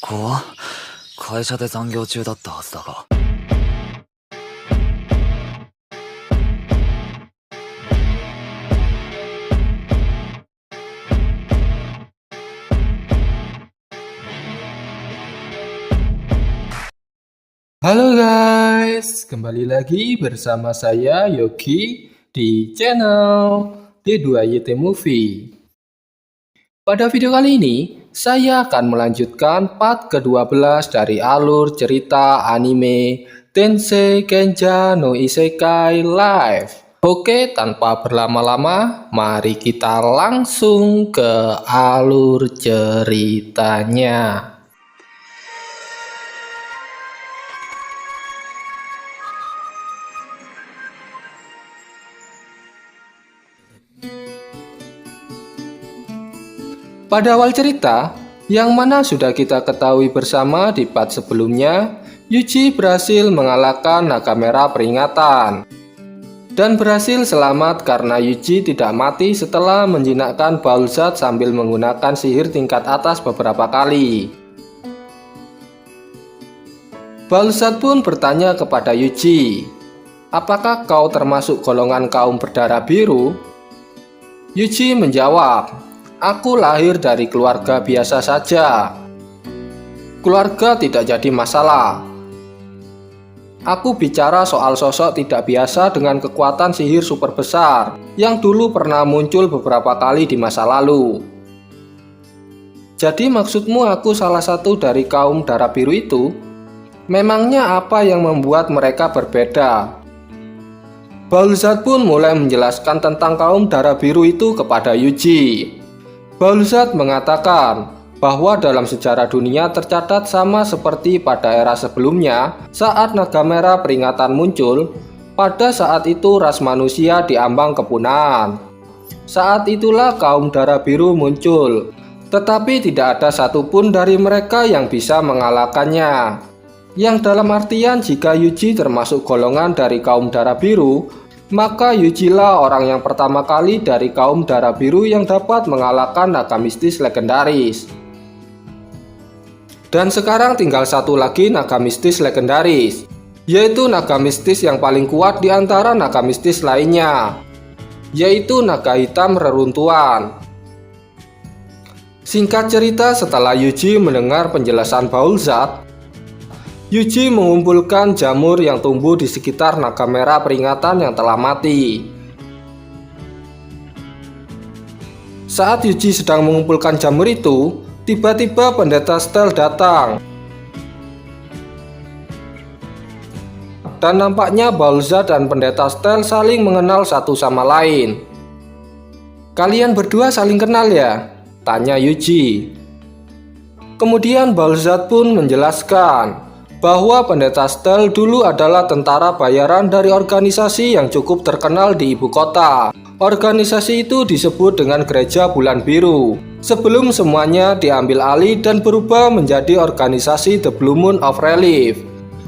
怖っ。会社で残業中だったはずだが。Halo guys, kembali lagi bersama saya Yogi di channel D2YT Movie. Pada video kali ini, saya akan melanjutkan part ke-12 dari alur cerita anime Tensei Kenja no Isekai Live. Oke, tanpa berlama-lama, mari kita langsung ke alur ceritanya. Pada awal cerita, yang mana sudah kita ketahui bersama di part sebelumnya, Yuji berhasil mengalahkan naga merah peringatan dan berhasil selamat karena Yuji tidak mati setelah menjinakkan Baulzat sambil menggunakan sihir tingkat atas beberapa kali. Baulzat pun bertanya kepada Yuji, "Apakah kau termasuk golongan kaum berdarah biru?" Yuji menjawab, "Aku lahir dari keluarga biasa saja. Keluarga tidak jadi masalah. Aku bicara soal sosok tidak biasa dengan kekuatan sihir super besar yang dulu pernah muncul beberapa kali di masa lalu. Jadi maksudmu aku salah satu dari kaum darah biru itu? Memangnya apa yang membuat mereka berbeda?" Baulzat pun mulai menjelaskan tentang kaum darah biru itu kepada Yuji. Baulzat mengatakan bahwa dalam sejarah dunia tercatat sama seperti pada era sebelumnya saat naga merah peringatan muncul. Pada saat itu ras manusia diambang kepunahan. Saat itulah kaum darah biru muncul, tetapi tidak ada satupun dari mereka yang bisa mengalahkannya. Yang dalam artian jika Yuji termasuk golongan dari kaum darah biru, maka Yujilah orang yang pertama kali dari kaum darah biru yang dapat mengalahkan naga mistis legendaris. Dan sekarang tinggal satu lagi naga mistis legendaris, yaitu naga mistis yang paling kuat di antara naga mistis lainnya, yaitu naga hitam reruntuhan. Singkat cerita, setelah Yuji mendengar penjelasan Baulzat, Yuji mengumpulkan jamur yang tumbuh di sekitar naga merah peringatan yang telah mati. Saat Yuji sedang mengumpulkan jamur itu, tiba-tiba pendeta Stel datang. Dan nampaknya Baulzat dan pendeta Stel saling mengenal satu sama lain. "Kalian berdua saling kenal ya?" tanya Yuji. Kemudian Baulzat pun menjelaskan bahwa pendeta Stel dulu adalah tentara bayaran dari organisasi yang cukup terkenal di ibu kota. Organisasi itu disebut dengan Gereja Bulan Biru, sebelum semuanya diambil alih dan berubah menjadi organisasi The Blue Moon of Relief.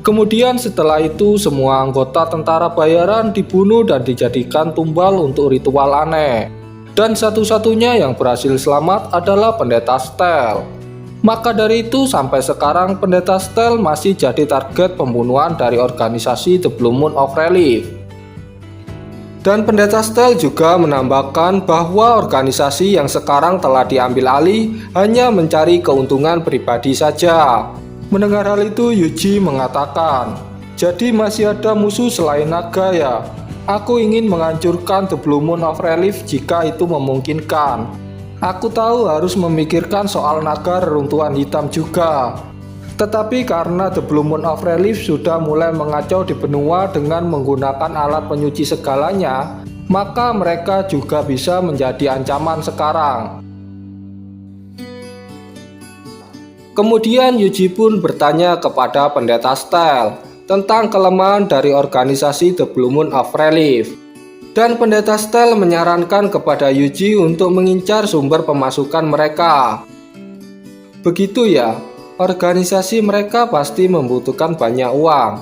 Kemudian setelah itu semua anggota tentara bayaran dibunuh dan dijadikan tumbal untuk ritual aneh. Dan satu-satunya yang berhasil selamat adalah pendeta Stel. Maka dari itu sampai sekarang pendeta Stel masih jadi target pembunuhan dari organisasi The Blue Moon of Relief. Dan pendeta Stel juga menambahkan bahwa organisasi yang sekarang telah diambil alih hanya mencari keuntungan pribadi saja. Mendengar hal itu, Yuji mengatakan, "Jadi masih ada musuh selain naga ya? Aku ingin menghancurkan The Blue Moon of Relief jika itu memungkinkan. Aku tahu harus memikirkan soal naga reruntuhan hitam juga. Tetapi karena The Blue Moon of Relief sudah mulai mengacau di benua dengan menggunakan alat penyuci segalanya, maka mereka juga bisa menjadi ancaman sekarang." Kemudian Yuji pun bertanya kepada pendeta Stel tentang kelemahan dari organisasi The Blue Moon of Relief. Dan pendeta Stel menyarankan kepada Yuji untuk mengincar sumber pemasukan mereka. "Begitu ya, organisasi mereka pasti membutuhkan banyak uang.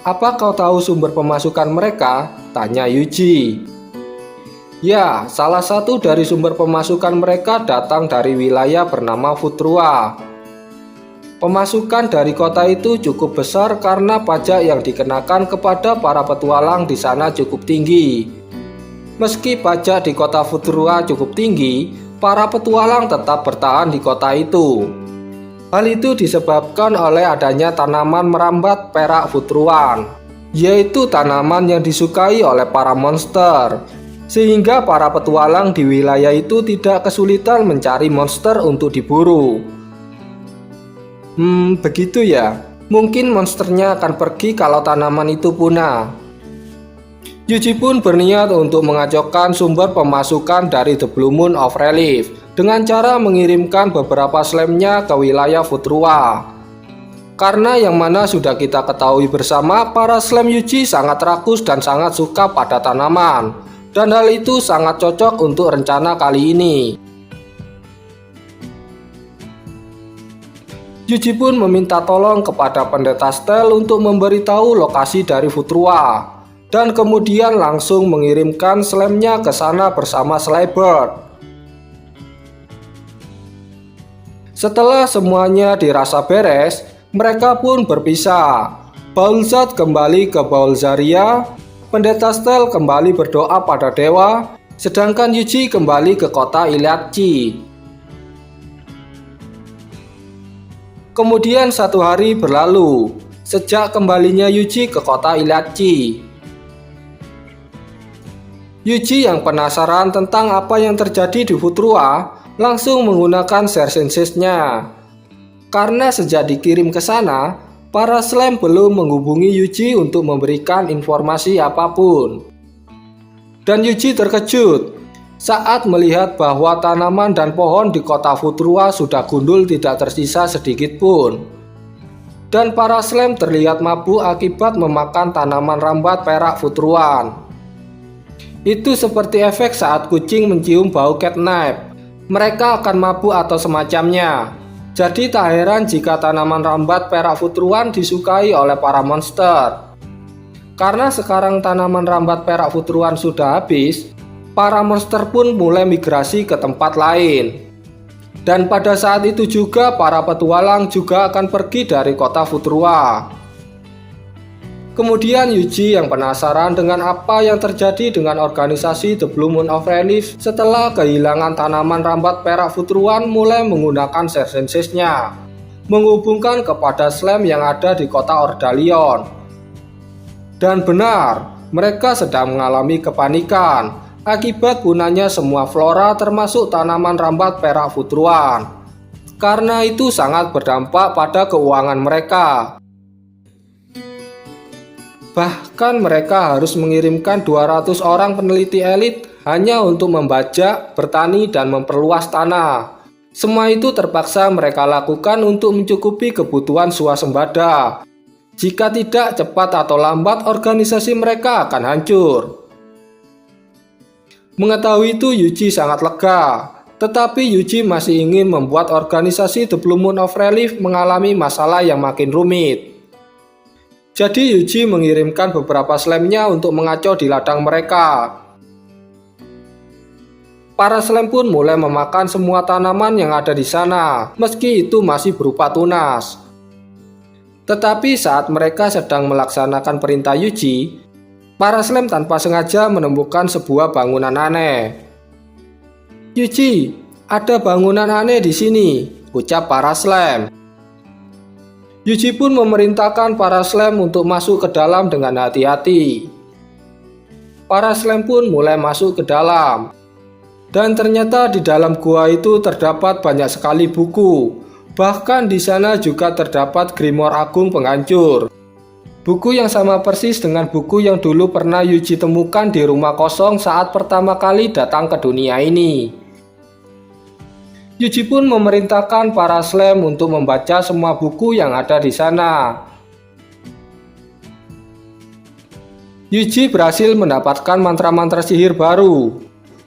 Apa kau tahu sumber pemasukan mereka?" tanya Yuji. "Ya, salah satu dari sumber pemasukan mereka datang dari wilayah bernama Futrua. Pemasukan dari kota itu cukup besar karena pajak yang dikenakan kepada para petualang di sana cukup tinggi. Meski pajak di kota Futrua cukup tinggi, para petualang tetap bertahan di kota itu. Hal itu disebabkan oleh adanya tanaman merambat perak Futruan, yaitu tanaman yang disukai oleh para monster, sehingga para petualang di wilayah itu tidak kesulitan mencari monster untuk diburu. Begitu ya. Mungkin monsternya akan pergi kalau tanaman itu punah. Yuji pun berniat untuk mengacaukan sumber pemasukan dari The Blue Moon of Relief dengan cara mengirimkan beberapa slamnya ke wilayah Futrua. Karena yang mana sudah kita ketahui bersama, para slam Yuji sangat rakus dan sangat suka pada tanaman, dan hal itu sangat cocok untuk rencana kali ini. Yuji pun meminta tolong kepada pendeta Stel untuk memberitahu lokasi dari Futrua, dan kemudian langsung mengirimkan slamnya ke sana bersama Slaybird. Setelah semuanya dirasa beres, mereka pun berpisah. Baulzad kembali ke Baulzaria, pendeta Stel kembali berdoa pada dewa, sedangkan Yuji kembali ke kota Iliadci. Kemudian satu hari berlalu, sejak kembalinya Yuji ke kota Iliadci. Yuji yang penasaran tentang apa yang terjadi di Futrua, langsung menggunakan share senses-nya. Karena sejak dikirim ke sana, para slam belum menghubungi Yuji untuk memberikan informasi apapun. Dan Yuji terkejut saat melihat bahwa tanaman dan pohon di kota Futrua sudah gundul tidak tersisa sedikit pun. Dan para slam terlihat mabuk akibat memakan tanaman rambat perak Futruan. Itu seperti efek saat kucing mencium bau catnip. Mereka akan mabuk atau semacamnya. Jadi tak heran jika tanaman rambat perak Futruan disukai oleh para monster. Karena sekarang tanaman rambat perak Futruan sudah habis, para monster pun mulai migrasi ke tempat lain. Dan pada saat itu juga para petualang juga akan pergi dari kota Futrua. Kemudian Yuji yang penasaran dengan apa yang terjadi dengan organisasi The Blue Moon of Relief setelah kehilangan tanaman rambat perak Futruan mulai menggunakan share senses-nya, menghubungkan kepada slam yang ada di kota Ordalion. Dan benar, mereka sedang mengalami kepanikan akibat punahnya semua flora termasuk tanaman rambat perak Futruan. Karena itu sangat berdampak pada keuangan mereka. Bahkan mereka harus mengirimkan 200 orang peneliti elit hanya untuk membajak, bertani, dan memperluas tanah. Semua itu terpaksa mereka lakukan untuk mencukupi kebutuhan swasembada. Jika tidak, cepat atau lambat organisasi mereka akan hancur. Mengetahui itu Yuji sangat lega. Tetapi Yuji masih ingin membuat organisasi The Blue Moon of Relief mengalami masalah yang makin rumit. Jadi Yuji mengirimkan beberapa slamnya untuk mengacau di ladang mereka. Para slam pun mulai memakan semua tanaman yang ada di sana, meski itu masih berupa tunas. Tetapi saat mereka sedang melaksanakan perintah Yuji, para slam tanpa sengaja menemukan sebuah bangunan aneh. "Yuji, ada bangunan aneh di sini," ucap para slam. Yuji pun memerintahkan para slam untuk masuk ke dalam dengan hati-hati. Para slam pun mulai masuk ke dalam. Dan ternyata di dalam gua itu terdapat banyak sekali buku. Bahkan di sana juga terdapat Grimoire Agung Penghancur. Buku yang sama persis dengan buku yang dulu pernah Yuji temukan di rumah kosong saat pertama kali datang ke dunia ini. Yuji pun memerintahkan para slam untuk membaca semua buku yang ada di sana. Yuji berhasil mendapatkan mantra-mantra sihir baru.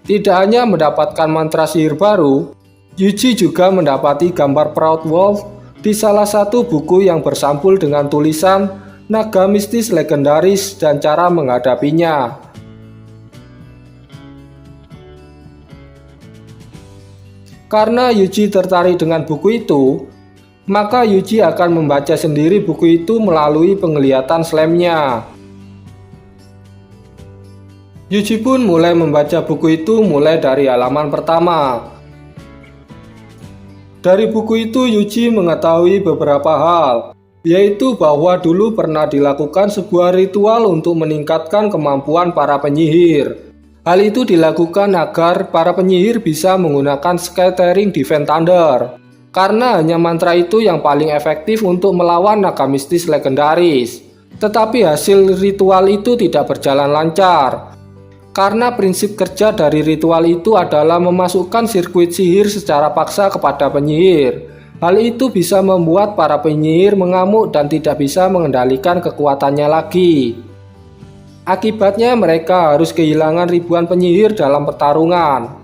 Tidak hanya mendapatkan mantra sihir baru, Yuji juga mendapati gambar Proud Wolf di salah satu buku yang bersampul dengan tulisan naga mistis legendaris dan cara menghadapinya. Karena Yuji tertarik dengan buku itu, maka Yuji akan membaca sendiri buku itu melalui penglihatan slamnya. Yuji pun mulai membaca buku itu mulai dari halaman pertama. Dari buku itu Yuji mengetahui beberapa hal, yaitu bahwa dulu pernah dilakukan sebuah ritual untuk meningkatkan kemampuan para penyihir. Hal itu dilakukan agar para penyihir bisa menggunakan Scattering Divine Thunder, karena hanya mantra itu yang paling efektif untuk melawan naga mistis legendaris. Tetapi hasil ritual itu tidak berjalan lancar, karena prinsip kerja dari ritual itu adalah memasukkan sirkuit sihir secara paksa kepada penyihir. Hal itu bisa membuat para penyihir mengamuk dan tidak bisa mengendalikan kekuatannya lagi. Akibatnya mereka harus kehilangan ribuan penyihir dalam pertarungan.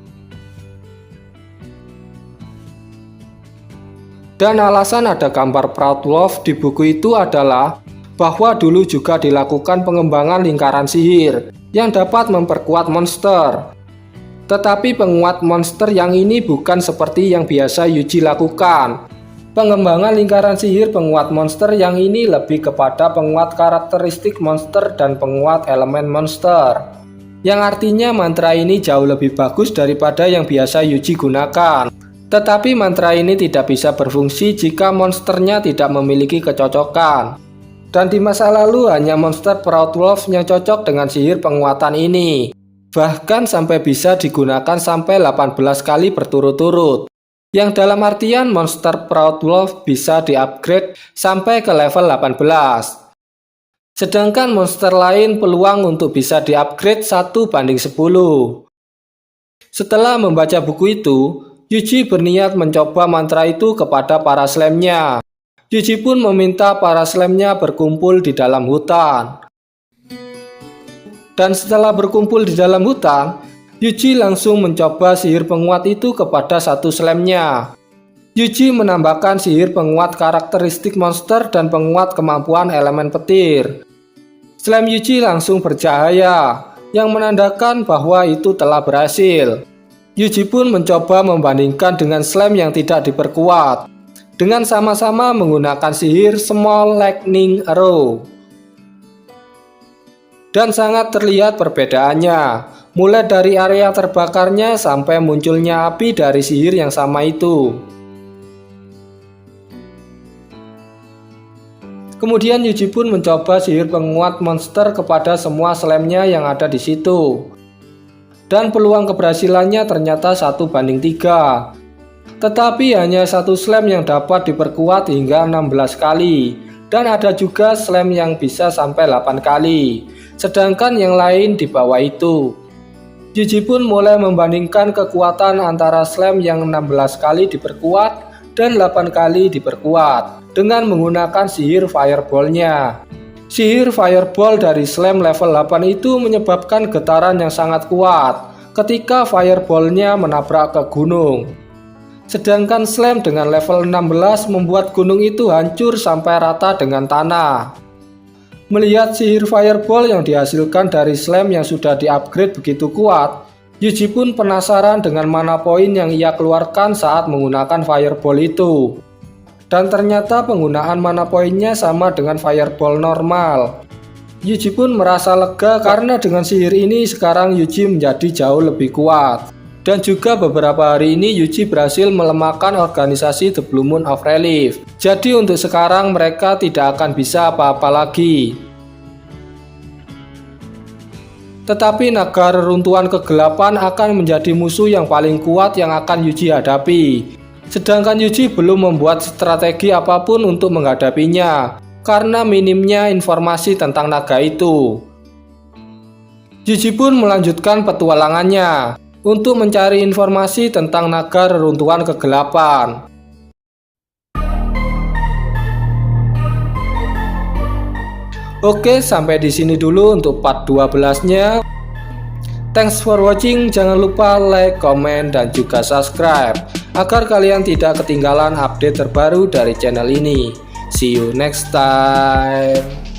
Dan alasan ada gambar Proud Wolf di buku itu adalah bahwa dulu juga dilakukan pengembangan lingkaran sihir yang dapat memperkuat monster. Tetapi penguat monster yang ini bukan seperti yang biasa Yuji lakukan. Pengembangan lingkaran sihir penguat monster yang ini lebih kepada penguat karakteristik monster dan penguat elemen monster, yang artinya mantra ini jauh lebih bagus daripada yang biasa Yuji gunakan. Tetapi mantra ini tidak bisa berfungsi jika monsternya tidak memiliki kecocokan. Dan di masa lalu hanya monster Proud Wolf yang cocok dengan sihir penguatan ini. Bahkan sampai bisa digunakan sampai 18 kali berturut-turut. Yang dalam artian monster Proud Wolf bisa di-upgrade sampai ke level 18. Sedangkan monster lain peluang untuk bisa di-upgrade 1:10. Setelah membaca buku itu, Yuji berniat mencoba mantra itu kepada para slamnya. Yuji pun meminta para slamnya berkumpul di dalam hutan. Dan setelah berkumpul di dalam hutan, Yuji langsung mencoba sihir penguat itu kepada satu slamnya. Yuji menambahkan sihir penguat karakteristik monster dan penguat kemampuan elemen petir. Slam Yuji langsung bercahaya, yang menandakan bahwa itu telah berhasil. Yuji pun mencoba membandingkan dengan slam yang tidak diperkuat, dengan sama-sama menggunakan sihir Small Lightning Arrow. Dan sangat terlihat perbedaannya, mulai dari area terbakarnya sampai munculnya api dari sihir yang sama itu. Kemudian Yuji pun mencoba sihir penguat monster kepada semua slamnya yang ada di situ. Dan peluang keberhasilannya ternyata 1:3. Tetapi hanya satu slam yang dapat diperkuat hingga 16 kali, dan ada juga slam yang bisa sampai 8 kali, sedangkan yang lain di bawah itu. Yuji pun mulai membandingkan kekuatan antara slam yang 16 kali diperkuat dan 8 kali diperkuat dengan menggunakan sihir fireball-nya. Sihir fireball dari slam level 8 itu menyebabkan getaran yang sangat kuat ketika fireball-nya menabrak ke gunung. Sedangkan slam dengan level 16 membuat gunung itu hancur sampai rata dengan tanah. Melihat sihir fireball yang dihasilkan dari slam yang sudah di-upgrade begitu kuat, Yuji pun penasaran dengan mana poin yang ia keluarkan saat menggunakan fireball itu. Dan ternyata penggunaan mana poinnya sama dengan fireball normal. Yuji pun merasa lega karena dengan sihir ini sekarang Yuji menjadi jauh lebih kuat. Dan juga beberapa hari ini Yuji berhasil melemahkan organisasi The Blue Moon of Relief. Jadi untuk sekarang mereka tidak akan bisa apa-apa lagi. Tetapi naga reruntuhan kegelapan akan menjadi musuh yang paling kuat yang akan Yuji hadapi. Sedangkan Yuji belum membuat strategi apapun untuk menghadapinya, karena minimnya informasi tentang naga itu. Yuji pun melanjutkan petualangannya untuk mencari informasi tentang naga reruntuhan kegelapan. Oke, sampai di sini dulu untuk part 12-nya. Thanks for watching, jangan lupa like, comment, dan juga subscribe agar kalian tidak ketinggalan update terbaru dari channel ini. See you next time.